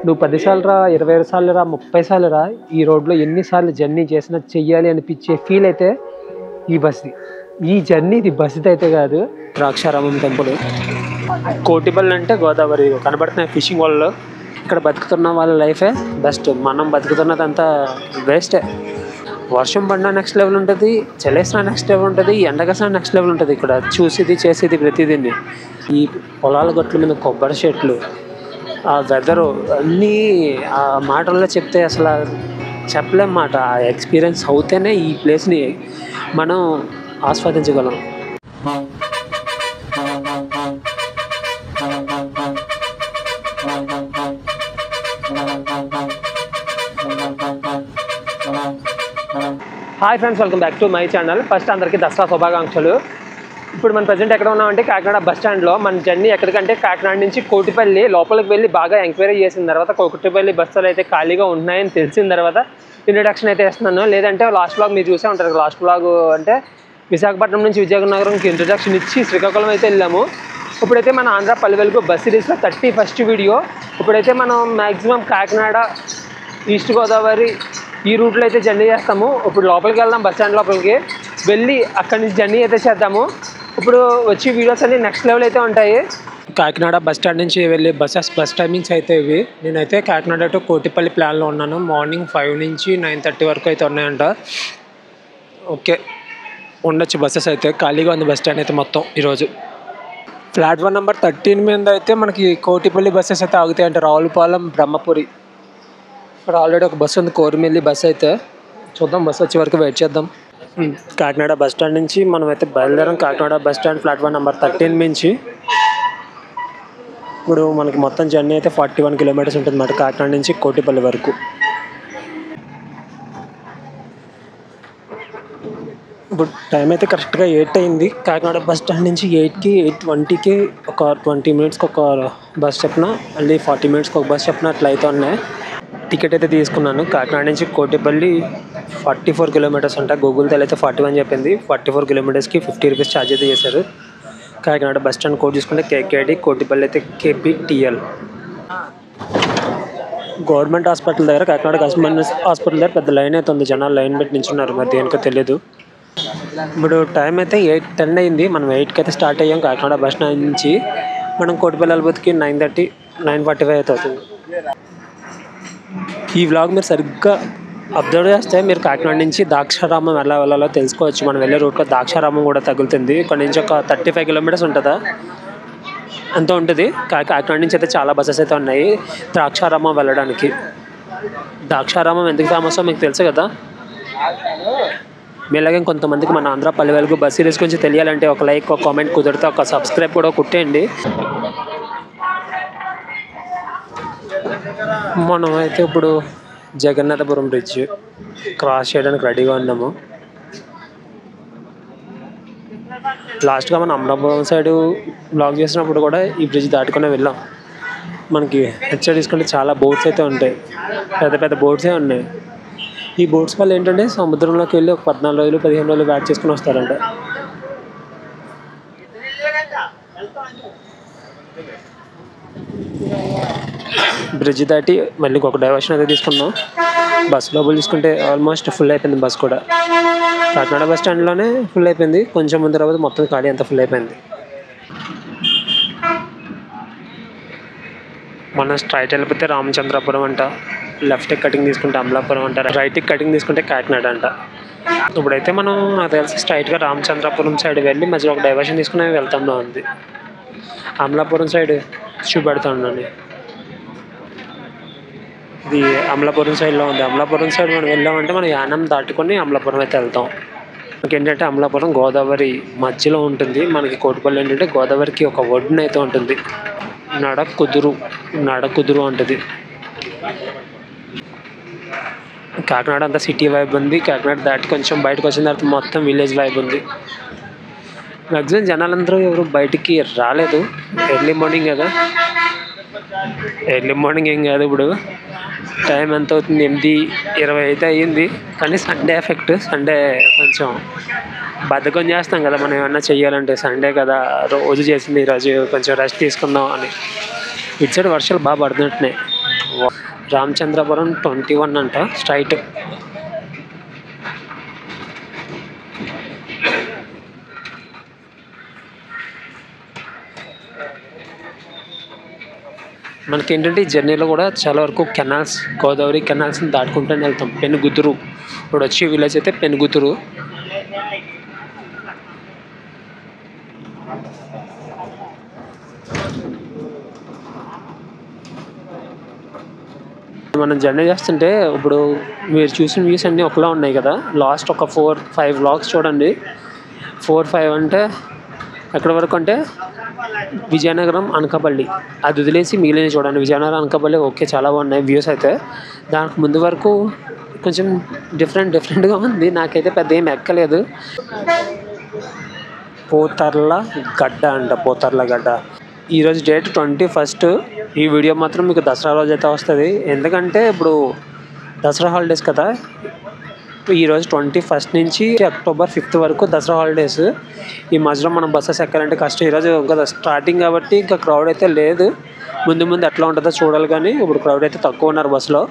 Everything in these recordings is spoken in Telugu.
నువ్వు 10 సార్లు రా, 25 సార్లు రా, 30 సార్లు రా, ఈ రోడ్లో ఎన్నిసార్లు జర్నీ చేసినా చెయ్యాలి అనిపించే ఫీల్ అయితే ఈ బస్ది. ఈ జర్నీ ఇది బస్ది అయితే కాదు. ద్రాక్షారామం టెంపుల్, కోటిపల్లి అంటే గోదావరి కనబడుతున్నాయి ఫిషింగ్ వాళ్ళు. ఇక్కడ బతుకుతున్న వాళ్ళ లైఫే బెస్ట్. మనం బతుకుతున్నదంతా వేస్టే. వర్షం పడినా నెక్స్ట్ లెవెల్ ఉంటుంది, చలేసినా నెక్స్ట్ లెవెల్ ఉంటుంది, ఎండగసినా నెక్స్ట్ లెవెల్ ఉంటుంది. ఇక్కడ చూసేది చేసేది ప్రతిదీన్ని. ఈ పొలాల గట్ల మీద కొబ్బరి చెట్లు, ఆ వెదరు అన్నీ ఆ మాటల్లో చెప్తే అసలు చెప్పలేం మాట. ఆ ఎక్స్పీరియన్స్ అవుతేనే ఈ ప్లేస్ని మనం ఆస్వాదించగలం. Hi friends, welcome back to my channel. First అందరికీ దసరా శుభాకాంక్షలు. ఇప్పుడు మన ప్రజెంట్ ఎక్కడ ఉన్నామంటే కాకినాడ బస్ స్టాండ్లో. మన జర్నీ ఎక్కడికంటే కాకినాడ నుంచి కోటిపల్లి లోపలికి వెళ్ళి బాగా ఎంక్వైరీ చేసిన తర్వాత కోటిపల్లి బస్సులు అయితే ఖాళీగా ఉన్నాయని తెలిసిన తర్వాత ఇంట్రడక్షన్ అయితే ఇస్తున్నాను. లేదంటే లాస్ట్ బ్లాగ్ మీరు చూసే ఉంటారు. లాస్ట్ బ్లాగ్ అంటే విశాఖపట్నం నుంచి విజయనగరంకి ఇంట్రడక్షన్ ఇచ్చి శ్రీకాకుళం అయితే వెళ్ళాము. ఇప్పుడైతే మన ఆంధ్ర పల్లెవెలుగు బస్ సిరీస్లో 31st వీడియో. ఇప్పుడైతే మనం మ్యాక్సిమం కాకినాడ, ఈస్ట్ గోదావరి ఈ రూట్లో అయితే జర్నీ చేస్తాము. ఇప్పుడు లోపలికి వెళ్దాం, బస్ స్టాండ్ లోపలికి వెళ్ళి అక్కడి నుంచి జర్నీ అయితే చేద్దాము. ఇప్పుడు వచ్చి వీడియోస్ అన్ని నెక్స్ట్ లెవెల్ అయితే ఉంటాయి. కాకినాడ బస్ స్టాండ్ నుంచి వెళ్ళే బస్ టైమింగ్స్ అయితే ఇవి. నేనైతే కాకినాడ టు కోటిపల్లి ప్లాన్లో ఉన్నాను. మార్నింగ్ 5 నుంచి 9:30 వరకు అయితే ఉన్నాయంట. ఓకే, ఉండొచ్చు బస్సెస్ అయితే. ఖాళీగా ఉంది బస్ స్టాండ్ అయితే మొత్తం ఈరోజు. ప్లాట్ఫామ్ నెంబర్ 13 మీద అయితే మనకి కోటిపల్లి బస్సెస్ అయితే ఆగుతాయంట. రావులపాలెం, బ్రహ్మపురి. ఇక్కడ ఆల్రెడీ ఒక బస్సు ఉంది, కోరిమిల్లి బస్సు అయితే. చూద్దాం, బస్సు వచ్చే వరకు వెయిట్ చేద్దాం. కాకినాడ బస్ స్టాండ్ నుంచి మనం అయితే బయలుదేరాం. Kakinada bus stand platform number 13 నుంచి. ఇప్పుడు మనకి మొత్తం జర్నీ అయితే 41 కిలోమీటర్స్ ఉంటుంది అన్నమాట కాకినాడ నుంచి కోటిపల్లి వరకు. ఇప్పుడు టైం అయితే కరెక్ట్గా 8 అయింది. కాకినాడ బస్ స్టాండ్ నుంచి 8కి 8:20కి ఒక 20 మినిట్స్కి ఒక బస్ చెప్పిన, మళ్ళీ 40 మినిట్స్కి ఒక బస్ చెప్పిన అట్లా అయితే ఉన్నాయి. టికెట్ అయితే తీసుకున్నాను. కాకినాడ నుంచి కోటిపల్లి 44 కిలోమీటర్స్ అంట. గూగుల్తో అయితే 41 చెప్పింది. 44 కిలోమీటర్స్కి 50 రూపీస్ ఛార్జ్ అయితే చేశారు. కాకినాడ బస్ స్టాండ్ కోడ్ చూసుకుంటే కేకేడి, కోటిపల్లి అయితే KPTL. గవర్నమెంట్ హాస్పిటల్ దగ్గర, కాకినాడ గవర్నమెంట్ హాస్పిటల్ దగ్గర పెద్ద లైన్ అయితే ఉంది. జనాలు లైన్ పెట్టి నించున్నారు, మరి దేనికో తెలియదు. ఇప్పుడు టైం అయితే 8:10 అయింది. మనం 8కి అయితే స్టార్ట్ అయ్యాం కాకినాడ బస్ స్టాండ్ నుంచి. మనం కోటిపల్లి వెళ్ళబోతుకి 9:30, 9:45 అయితే అవుతుంది. ఈ వ్లాగ్ మీరు సరిగ్గా అబ్జర్వ్ చేస్తే మీరు కాకినాడ నుంచి ద్రాక్షారామం ఎలా వెళ్ళాలో తెలుసుకోవచ్చు. మనం వెళ్ళే రూట్లో ద్రాక్షారామం కూడా తగులుతుంది. ఇక్కడ నుంచి ఒక 35 కిలోమీటర్స్ ఉంటుందా అంత ఉంటుంది. కాకినాడ నుంచి అయితే చాలా బస్సెస్ అయితే ఉన్నాయి ద్రాక్షారామం వెళ్ళడానికి. ద్రాక్షారామం ఎందుకు ఫేమసో మీకు తెలుసు కదా. మీలాగే కొంతమందికి మన ఆంధ్ర పల్లెవెలుగు బస్ సిరీస్ గురించి తెలియాలంటే ఒక లైక్, ఒక కామెంట్, కుదిరితే ఒక సబ్స్క్రైబ్ కూడా కుట్టేయండి. మనం అయితే ఇప్పుడు జగన్నాథపురం బ్రిడ్జ్ క్రాస్ చేయడానికి రెడీగా ఉన్నాము. లాస్ట్గా మనం అమలాపురం సైడ్ బ్లాగ్ చేసినప్పుడు కూడా ఈ బ్రిడ్జ్ దాటుకునే వెళ్ళాం. మనకి హెడ్ సైడ్ తీసుకుంటే చాలా బోట్స్ అయితే ఉంటాయి, పెద్ద పెద్ద బోట్సే ఉన్నాయి. ఈ బోట్స్ వల్ల ఏంటంటే సముద్రంలోకి వెళ్ళి ఒక 14 రోజులు 15 రోజులు బ్యాట్ చేసుకుని వస్తారంట. బ్రిడ్జ్ దాటి మళ్ళీ ఒక డైవర్షన్ అయితే తీసుకున్నాం. బస్ లోపల తీసుకుంటే ఆల్మోస్ట్ ఫుల్ అయిపోయింది బస్ కూడా. కాకినాడ బస్ స్టాండ్లోనే ఫుల్ అయిపోయింది. కొంచెం ముందు తర్వాత మొత్తం ఖాళీ అంతా ఫుల్ అయిపోయింది. మనం స్ట్రైట్ వెళ్ళిపోతే రామచంద్రాపురం అంట, లెఫ్ట్ కటింగ్ తీసుకుంటే అమలాపురం అంట, రైట్ కటింగ్ తీసుకుంటే కాకినాడ అంట. ఇప్పుడైతే మనం నాకు తెలిసి స్ట్రైట్గా రామచంద్రాపురం సైడ్ వెళ్ళి మధ్యలో ఒక డైవర్షన్ తీసుకుని వెళ్తాంలో ఉంది. అమలాపురం సైడ్ చూపెడతాను. ఇది అమలాపురం సైడ్లో ఉంది. అమలాపురం సైడ్ మనం వెళ్ళామంటే మనం యానం దాటుకొని అమలాపురం అయితే వెళ్తాం. మనకేంటంటే అమలాపురం గోదావరి మధ్యలో ఉంటుంది. మనకి కోటిపల్లి ఏంటంటే గోదావరికి ఒక ఒడ్డున అయితే ఉంటుంది. నడకుదురు ఉంటుంది. కాకినాడ అంతా సిటీ వైబ్ ఉంది. కాకినాడ దాటి కొంచెం బయటకు వచ్చిన తర్వాత మొత్తం విలేజ్ వైబ్ ఉంది. మ్యాక్సిమం జనాలందరూ ఎవరు బయటికి రాలేదు. ఎర్లీ మార్నింగ్ కదా, ఎర్లీ మార్నింగ్ ఏం కాదు. ఇప్పుడు టైం ఎంత అవుతుంది, 8:20 అయితే అయ్యింది. కానీ సండే ఎఫెక్ట్. సండే కొంచెం బద్ధకం చేస్తాం కదా మనం ఏమన్నా చెయ్యాలంటే. సండే కదా, రోజు చేసింది ఈరోజు కొంచెం రెస్ట్ తీసుకుందాం అని. ఇటు సైడ్ వర్షాలు బాగా పడుతున్నట్టున్నాయి. రామచంద్రపురం 21 అంట స్ట్రైట్. మనకి ఏంటంటే ఈ జర్నీలో కూడా చాలా వరకు కెనాల్స్, గోదావరి కెనాల్స్ని దాటుకుంటూనే వెళ్తాం. పెనుగుతురు ఇప్పుడు వచ్చే విలేజ్ అయితే పెనుగుతురు. మనం జర్నీ చేస్తుంటే ఇప్పుడు మీరు చూసిన వ్యూస్ అన్నీ ఒకలా ఉన్నాయి కదా. లాస్ట్ ఒక 4-5 వ్లాగ్స్ చూడండి. 4-5 అంటే ఎక్కడి వరకు అంటే విజయనగరం, అనకాపల్లి అది వదిలేసి మిగిలిన చూడండి. విజయనగరం, అనకాపల్లి ఓకే చాలా బాగున్నాయి వ్యూస్ అయితే. దానికి ముందు వరకు కొంచెం డిఫరెంట్గా ఉంది. నాకైతే పెద్ద ఏం ఎక్కలేదు. పోతర్ల గడ్డ అంట, పోతర్ల గడ్డ. ఈరోజు డేట్ 21. ఈ వీడియో మాత్రం మీకు దసరా రోజు అయితే వస్తుంది. ఎందుకంటే ఇప్పుడు దసరా హాలిడేస్ కదా. ఈరోజు 21 నుంచి అక్టోబర్ 5 వరకు దసరా హాలిడేస్. ఈ మధ్యలో మనం బస్సెస్ ఎక్కాలంటే కష్టం. ఈరోజు ఇంకా స్టార్టింగ్ కాబట్టి ఇంకా క్రౌడ్ అయితే లేదు. ముందు ఎట్లా ఉంటుందో చూడాలి, కానీ ఇప్పుడు క్రౌడ్ అయితే తక్కువ ఉన్నారు బస్సులో.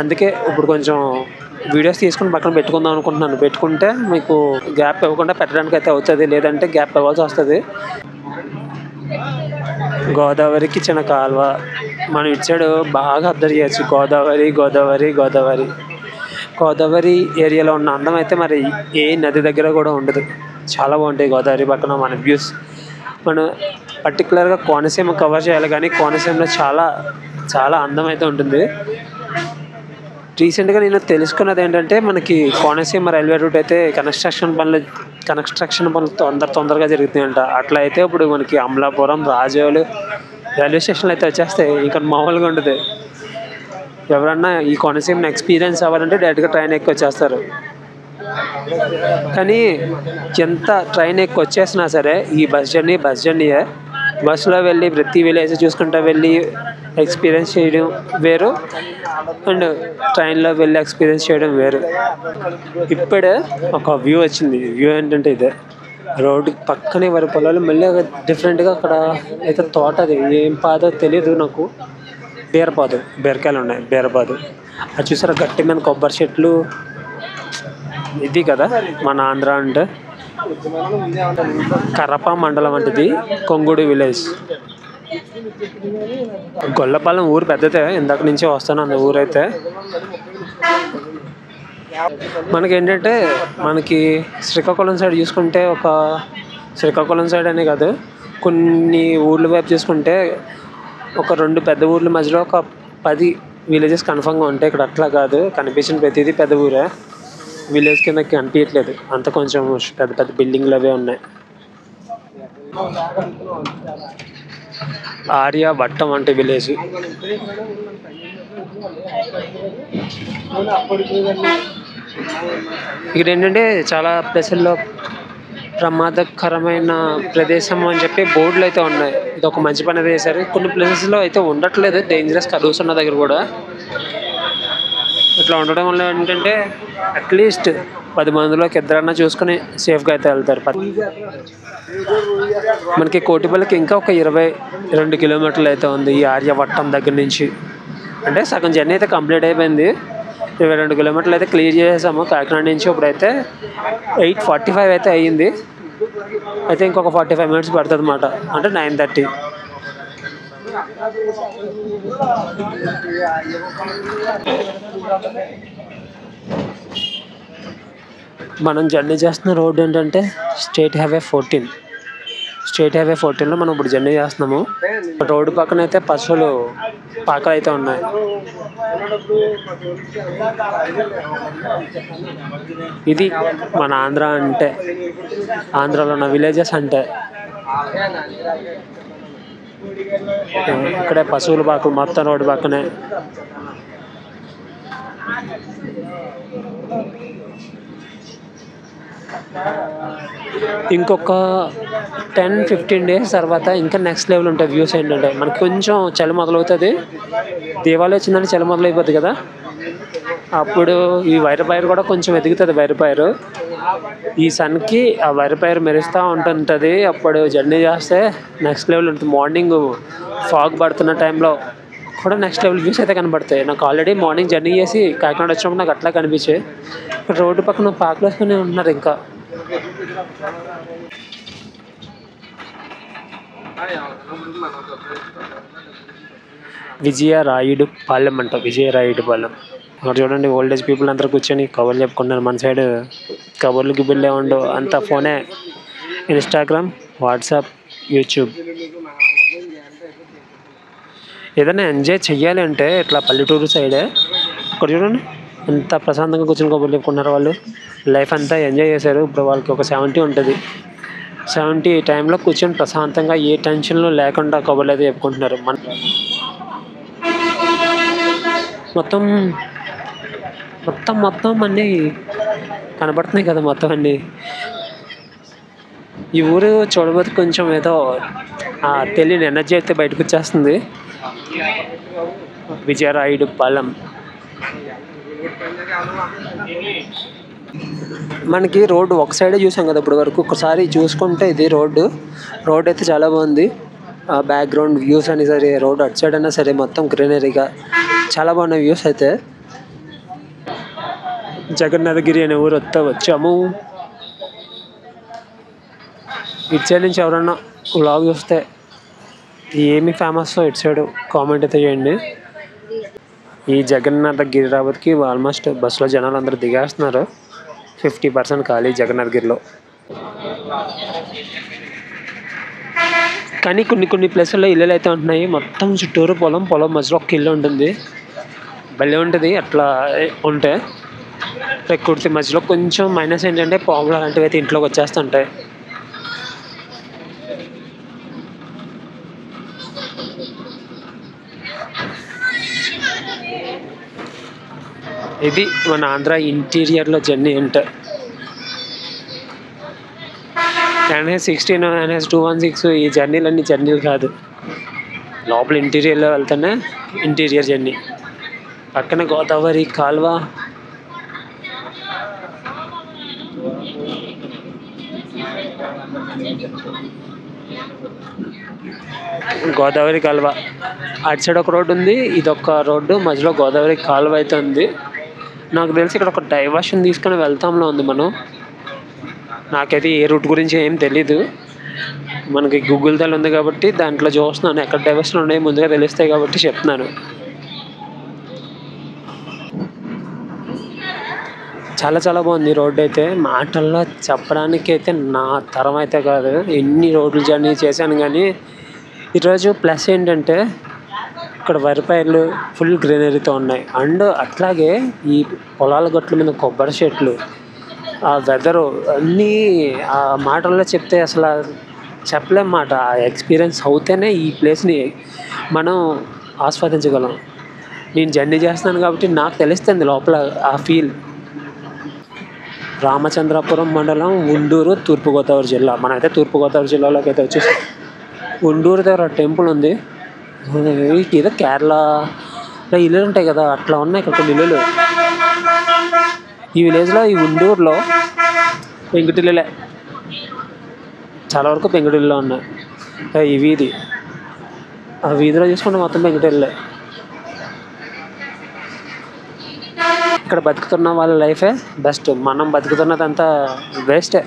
అందుకే ఇప్పుడు కొంచెం వీడియోస్ తీసుకుని పక్కన పెట్టుకుందాం అనుకుంటున్నాను. పెట్టుకుంటే మీకు గ్యాప్ ఇవ్వకుండా పెట్టడానికి అయితే అవుతుంది, లేదంటే గ్యాప్ ఇవ్వాల్సి వస్తుంది. గోదావరికి చిన్న కాలువ మనం ఇచ్చాడు బాగా అబ్జర్వ్ చేయొచ్చు. గోదావరి ఏరియాలో ఉన్న అందం అయితే మరి ఏ నది దగ్గర కూడా ఉండదు. చాలా బాగుంటాయి గోదావరి పక్కన మన వ్యూస్. మనం పర్టికులర్గా కోనసీమ కవర్ చేయాలి, కానీ కోనసీమలో చాలా అందం అయితే ఉంటుంది. రీసెంట్గా నేను తెలుసుకున్నది ఏంటంటే మనకి కోనసీమ రైల్వే రూట్ అయితే కన్స్ట్రక్షన్ పనులు తొందరగా జరుగుతాయంట. అట్లా అయితే ఇప్పుడు మనకి అమలాపురం, రాజోలు రైల్వే స్టేషన్లు అయితే వచ్చేస్తాయి. ఇంకా మామూలుగా ఉంటుంది. ఎవరన్నా ఈ కోనసీమను ఎక్స్పీరియన్స్ అవ్వాలంటే డైరెక్ట్గా ట్రైన్ ఎక్కి వచ్చేస్తారు. కానీ ఎంత ట్రైన్ ఎక్కి వచ్చేసినా సరే ఈ బస్ జర్నీయే. బస్సులో వెళ్ళి ప్రతి విలేజ్ చూసుకుంటూ వెళ్ళి ఎక్స్పీరియన్స్ చేయడం వేరు, అండ్ ట్రైన్లో వెళ్ళి ఎక్స్పీరియన్స్ చేయడం వేరు. ఇప్పుడే ఒక వ్యూ వచ్చింది. వ్యూ ఏంటంటే ఇదే రోడ్డు పక్కనే వరి పొలాలు, మళ్ళీ డిఫరెంట్గా అక్కడ అయితే తోట. అది ఏం పాదో తెలియదు నాకు. బీరకాయలు ఉన్నాయి, బీరపాదు. అది చూసారా గట్టి మీద కొబ్బరి చెట్లు. ఇది కదా మన ఆంధ్ర అంటే. కరప మండలం అంటది, కొంగుడు విలేజ్. గొల్లపాలెం ఊరు పెద్దదే, ఇందాక నుంచి వస్తాను ఊరైతే. మనకేంటంటే మనకి శ్రీకాకుళం సైడ్ చూసుకుంటే శ్రీకాకుళం సైడ్ అనే కాదు, కొన్ని ఊర్ల వైపు చూసుకుంటే ఒక 2 పెద్ద ఊర్ల మధ్యలో ఒక 10 విలేజెస్ కన్ఫర్మ్గా ఉంటాయి. ఇక్కడ అట్లా కాదు, కనిపించిన ప్రతిదీ పెద్ద ఊరే. విలేజ్ కింద కనిపించట్లేదు, అంత కొంచెం పెద్ద బిల్డింగ్లు అవే ఉన్నాయి. ఆర్యవట్టం అంటే విలేజ్. ఇక్కడ ఏంటంటే చాలా ప్లేసుల్లో ప్రమాదకరమైన ప్రదేశం అని చెప్పి బోర్డులు అయితే ఉన్నాయి. ఇది ఒక మంచి పని చేశారు. కొన్ని ప్లేసెస్లో అయితే ఉండట్లేదు, డేంజరస్ కరువుస్ ఉన్న దగ్గర కూడా. ఇట్లా ఉండడం వల్ల ఏంటంటే అట్లీస్ట్ 10 మందిలోకి 2 చూసుకుని సేఫ్గా అయితే వెళ్తారు. మనకి కోటిపల్లికి ఇంకా ఒక 22 కిలోమీటర్లు అయితే ఉంది ఈ ఆర్యవట్టం దగ్గర నుంచి. అంటే సగం జర్నీ అయితే కంప్లీట్ అయిపోయింది. 22 కిలోమీటర్లు అయితే క్లియర్ చేసాము కాకినాడ నుంచి. ఇప్పుడైతే 8:45 అయితే అయ్యింది. అయితే ఇంకొక 45 మినిట్స్ పడుతుంది అన్నమాట, అంటే 9:30. మనం జర్నీ చేస్తున్న రోడ్ ఏంటంటే స్టేట్ హైవే 14లో మనం ఇప్పుడు జర్నీ చేస్తున్నాము. రోడ్డు పక్కన అయితే పశువులు పాకలు అయితే ఉన్నాయి. ఇది మన ఆంధ్ర అంటే, ఆంధ్రాలో ఉన్న విలేజెస్ అంటే. ఇక్కడే పశువుల పాకలు మొత్తం రోడ్డు పక్కనే. ఇంకొక 10-15 డేస్ తర్వాత ఇంకా నెక్స్ట్ లెవెల్ ఉంటాయి వ్యూస్. ఏంటంటే మనకి కొంచెం చలి మొదలవుతుంది. దీపావళి వచ్చిందని చలి మొదలైపోతుంది కదా, అప్పుడు ఈ వైరపైరు కూడా కొంచెం ఎదుగుతుంది. వైరపైరు ఈ సన్కి ఆ వైరపైరు మెరుస్తూ ఉంటుంటుంది. అప్పుడు జర్నీ చేస్తే నెక్స్ట్ లెవెల్ ఉంటుంది. మార్నింగ్ ఫాగ్ పడుతున్న టైంలో కూడా నెక్స్ట్ లెవెల్ వ్యూస్ అయితే కనబడతాయి. నాకు ఆల్రెడీ మార్నింగ్ జర్నీ చేసి కాకినాడ వచ్చినప్పుడు నాకు అట్లా కనిపించాయి. ఇక్కడ రోడ్డు పక్కన పార్కులు వేసుకుని ఉన్నారు. ఇంకా విజయరాయుడు పాలెం అంట, విజయరాయుడు పాలెం. అక్కడ చూడండి ఓల్డ్ ఏజ్ పీపుల్ అందరూ కూర్చొని కబుర్లు చెప్పుకుంటున్నారు. మన సైడ్ కబుర్లు గిబుర్లు ఉండవు, అంతా ఫోనే. Instagram, WhatsApp, YouTube. ఏదైనా ఎంజాయ్ చెయ్యాలి అంటే ఇట్లా పల్లెటూరు సైడే. ఇక్కడ చూడండి ఎంత ప్రశాంతంగా కూర్చొని కబుర్లు చెప్పుకున్నారు. వాళ్ళు లైఫ్ అంతా ఎంజాయ్ చేశారు. ఇప్పుడు వాళ్ళకి ఒక 70 ఉంటుంది. 70 టైంలో కూర్చొని ప్రశాంతంగా ఏ టెన్షన్లు లేకుండా కబుర్లు అయితే చెప్పుకుంటున్నారు. మొత్తం మొత్తం మొత్తం అన్నీ కనబడుతున్నాయి కదా. మొత్తం అన్నీ ఈ ఊరు చూడబోతే కొంచెం ఏదో తెలియని ఎనర్జీ అయితే బయటకు వచ్చేస్తుంది. విజయరాయుడు పాలెం. మనకి రోడ్డు ఒక సైడే చూసాం కదా ఇప్పుడు వరకు. ఒకసారి చూసుకుంటే ఇది రోడ్డు అయితే చాలా బాగుంది. బ్యాక్గ్రౌండ్ వ్యూస్ అని సరే, రోడ్ అటు సైడ్ అయినా సరే మొత్తం గ్రీనరీగా చాలా బాగున్నాయి వ్యూస్ అయితే. జగన్నాథగిరి అనే ఊరు వచ్చాము. ఇటు సైడ్ నుంచి ఎవరన్నా వ్లాగ్ చూస్తే ఏమి ఫేమస్ ఇటు సైడ్ కామెంట్ అయితే చేయండి. ఈ జగన్నాథగిరి రాబోతుకి ఆల్మోస్ట్ బస్సులో జనాలు అందరూ దిగేస్తున్నారు. 50% ఖాళీ జగన్నాథగిరిలో. కానీ కొన్ని ప్లేసుల్లో ఇల్లులు అయితే ఉంటున్నాయి. మొత్తం చుట్టూరు పొలం మధ్యలో ఒక ఇల్లు ఉంటుంది. భలే ఉంటుంది అట్లా ఉంటే. ప్రకృతి మధ్యలో కొంచెం మైనస్ ఏంటంటే పాములు అలాంటివి అయితే ఇంట్లోకి వచ్చేస్తుంటాయి. ఇది మన ఆంధ్ర ఇంటీరియర్లో జర్నీ అంటే. NH16, NH216 ఈ జర్నీలన్నీ జర్నీలు కాదు. లోపల ఇంటీరియర్లో వెళ్తేనే ఇంటీరియర్ జర్నీ. పక్కన గోదావరి కాలువ. గోదావరి కాలువ అటు సైడ్ ఒక రోడ్డు ఉంది, ఇదొక రోడ్డు, మధ్యలో గోదావరి కాలువ అయితే ఉంది. నాకు తెలిసి ఇక్కడ ఒక డైవర్షన్ తీసుకొని వెళ్తాంలో ఉంది మనం. నాకైతే ఏ రూట్ గురించి ఏం తెలీదు. మనకి గూగుల్ తల ఉంది కాబట్టి దాంట్లో చూస్తున్నాను ఎక్కడ డైవర్షన్ ఉన్నాయి ముందుగా తెలుస్తాయి కాబట్టి చెప్తున్నాను. చాలా బాగుంది రోడ్డు అయితే. మాటల్లో చెప్పడానికి అయితే నా తరం అయితే కాదు. ఎన్ని రోడ్లు జర్నీ చేశాను కానీ ఈరోజు ప్లస్ ఏంటంటే ఇక్కడ వరి పైర్లు ఫుల్ గ్రీనరీతో ఉన్నాయి. అండ్ అట్లాగే ఈ పొలాల గట్ల మీద కొబ్బరి చెట్లు, ఆ వెదరు అన్నీ ఆ మాటల్లో చెప్తే అసలు చెప్పలేం మాట. ఆ ఎక్స్పీరియన్స్ అవుతేనే ఈ ప్లేస్ని మనం ఆస్వాదించగలం. నేను జర్నీ చేస్తున్నాను కాబట్టి నాకు తెలుస్తుంది లోపల ఆ ఫీల్. రామచంద్రాపురం మండలం, ఉండూరు, తూర్పుగోదావరి జిల్లా. మనమైతే తూర్పుగోదావరి జిల్లాలోకి అయితే వచ్చేసాం. ఉండూరు దగ్గర టెంపుల్ ఉంది. ఏదో కేరళలో ఇల్లులు ఉంటాయి కదా అట్లా ఉన్నాయి ఇక్కడ కొన్ని ఇల్లులు. ఈ విలేజ్లో, ఈ ఉండూరులో పెంకుటిల్లులే చాలా వరకు. పెంకుటిల్లులో ఉన్నాయి. ఈ వీధి, ఆ వీధిలో చూసుకుంటే మొత్తం పెంకుటిల్లే. ఇక్కడ బతుకుతున్న వాళ్ళ లైఫే బెస్ట్. మనం బతుకుతున్నదంతా వేస్టే.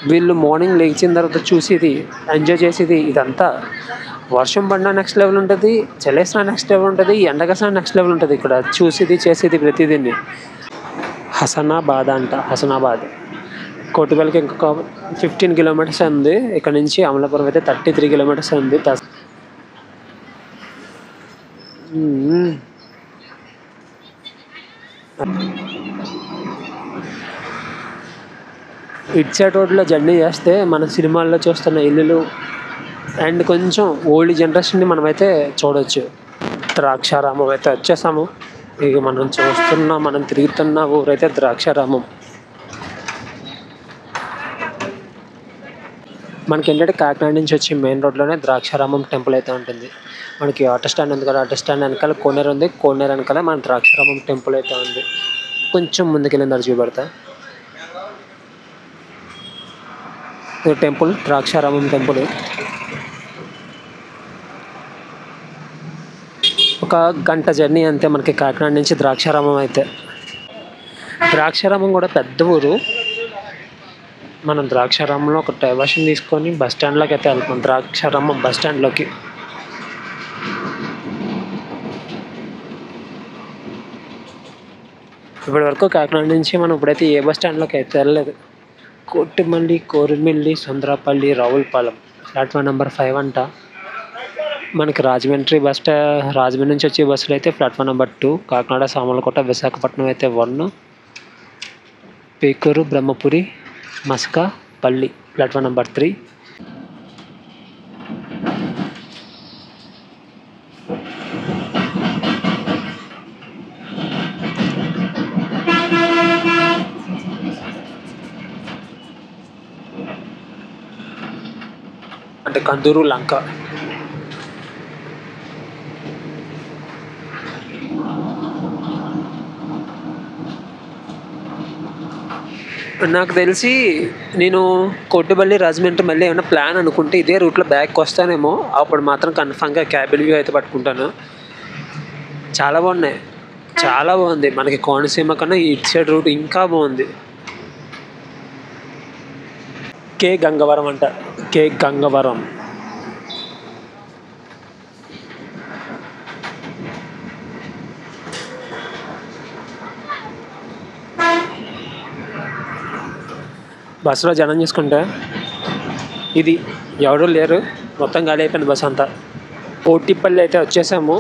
వీళ్ళు మార్నింగ్ లేచిన తర్వాత చూసేది, ఎంజాయ్ చేసేది ఇదంతా. వర్షం పడినా నెక్స్ట్ లెవెల్ ఉంటుంది, చలేసినా నెక్స్ట్ లెవెల్ ఉంటుంది, ఎండగసినా నెక్స్ట్ లెవెల్ ఉంటుంది. ఇక్కడ చూసేది చేసేది ప్రతిదీన్ని. హసనాబాద్ అంట. హసనాబాద్ కోటిపల్లికి ఇంకొక 15 కిలోమీటర్స్ ఉంది. ఇక్కడ నుంచి అమలాపురం అయితే 33 కిలోమీటర్స్ ఉంది. ఇటు సైడ్ రోడ్లో జర్నీ చేస్తే మన సినిమాల్లో చూస్తున్న ఇల్లులు అండ్ కొంచెం ఓల్డ్ జనరేషన్ని మనమైతే చూడవచ్చు. ద్రాక్షారామం అయితే వచ్చేసాము. ఇక మనం తిరుగుతున్న ఊరైతే ద్రాక్షారామం. మనకి ఏంటంటే కాకినాడ నుంచి వచ్చి మెయిన్ రోడ్లోనే ద్రాక్షారామం టెంపుల్ అయితే ఉంటుంది. మనకి ఆటో స్టాండ్ ఉంది కదా, ఆటో స్టాండ్ వెనకాల కోనేరు ఉంది. కోనేరు వెనకాల మన ద్రాక్షారామం టెంపుల్ అయితే ఉంది. కొంచెం ముందుకెళ్ళింది చూపెడతా. Temple Draksharamam temple. ఒక గంట జర్నీ అంతే మనకి కాకినాడ నుంచి ద్రాక్షారామం అయితే. ద్రాక్షారామం కూడా పెద్ద ఊరు. మనం ద్రాక్షారామంలో ఒక డైవర్షన్ తీసుకొని బస్ స్టాండ్లోకి అయితే వెళ్తాం. ద్రాక్షారామం బస్ స్టాండ్లోకి. ఇప్పటి వరకు కాకినాడ నుంచి మనం ఇప్పుడైతే ఏ బస్ స్టాండ్లోకి అయితే వెళ్ళలేదు. కోటిమల్లి, కోరిమిల్లి, సుందరపల్లి, రావులపాలెం ప్లాట్ఫామ్ నెంబర్ 5 అంట. మనకి రాజమండ్రి రాజమండ్రి నుంచి వచ్చే బస్సులు అయితే ప్లాట్ఫామ్ నెంబర్ 2, కాకినాడ, సామర్లకోట, విశాఖపట్నం అయితే 1, పేకూరు, బ్రహ్మపురి, మస్క, పల్లి ప్లాట్ఫామ్ నెంబర్ 3. అంటే కందూరు, లంక. నాకు తెలిసి నేను కోటిపల్లి, రాజమండ్రి మళ్ళీ ఏమైనా ప్లాన్ అనుకుంటే ఇదే రూట్లో బ్యాక్కి వస్తానేమో. అప్పుడు మాత్రం కన్ఫామ్గా క్యాబిన్ వ్యూ అయితే పట్టుకుంటాను. చాలా బాగున్నాయి, చాలా బాగుంది. మనకి కోనసీమ కన్నా ఇటు సైడ్ రూట్ ఇంకా బాగుంది. కే గంగవరం అంట. కే గంగవరం. బస్సులో జనం చూసుకుంటే ఇది ఎవరూ లేరు, మొత్తం గాలి అయిపోయింది బస్ అంతా. కోటిపల్లి అయితే వచ్చేసాము.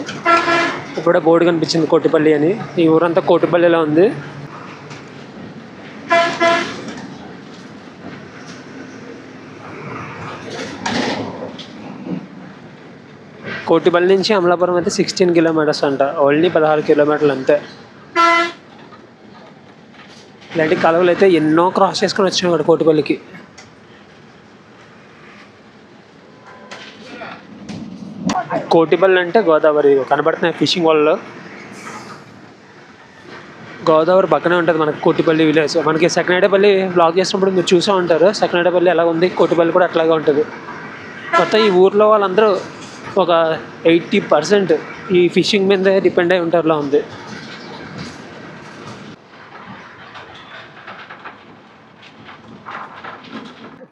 ఇప్పుడే బోర్డు కనిపించింది కోటిపల్లి అని. ఈ ఊరంతా కోటిపల్లిలో ఉంది. కోటిపల్లి నుంచి అమలాపురం అయితే 16 కిలోమీటర్స్ అంట. ఓన్లీ 16 కిలోమీటర్లు అంతే. ఇలాంటి కలవలు అయితే ఎన్నో క్రాస్ చేసుకొని వచ్చినాం ఇక్కడ కోటిపల్లికి. కోటిపల్లి అంటే గోదావరి కనబడుతున్నాయి ఫిషింగ్ వాళ్ళు. గోదావరి పక్కనే ఉంటుంది మనకి కోటిపల్లి విలేజ్. మనకి సెకండేపల్లి బ్లాగ్ చేసినప్పుడు మీరు చూసే ఉంటారు. సెకండేపల్లి ఎలా ఉంది, కోటిపల్లి కూడా అట్లాగే ఉంటుంది. మొత్తం ఈ ఊర్లో వాళ్ళందరూ ఒక 80% ఈ ఫిషింగ్ మీద డిపెండ్ అయి ఉంటారులా ఉంది.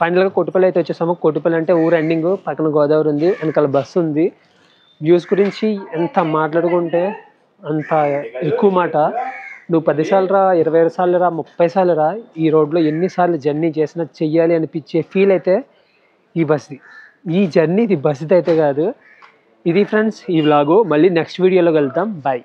ఫైనల్గా కోటిపల్లి అయితే వచ్చేసాము. కోటిపల్లి అంటే ఊరు ఎండింగ్, పక్కన గోదావరి ఉంది, వెనకాల బస్సు ఉంది. వ్యూస్ గురించి ఎంత మాట్లాడుకుంటే అంత ఎక్కువ మాట. నువ్వు 10 సార్లు రా, 25 సార్లు రా, 30 సార్లు రా, ఈ రోడ్లో ఎన్నిసార్లు జర్నీ చేసినా చెయ్యాలి అనిపించే ఫీల్ అయితే ఈ బస్ది. ఈ జర్నీ ఇది బస్ది అయితే కాదు. ఇది ఫ్రెండ్స్ ఈ వ్లాగు. మళ్ళీ నెక్స్ట్ వీడియోలో వెళ్తాం. బాయ్.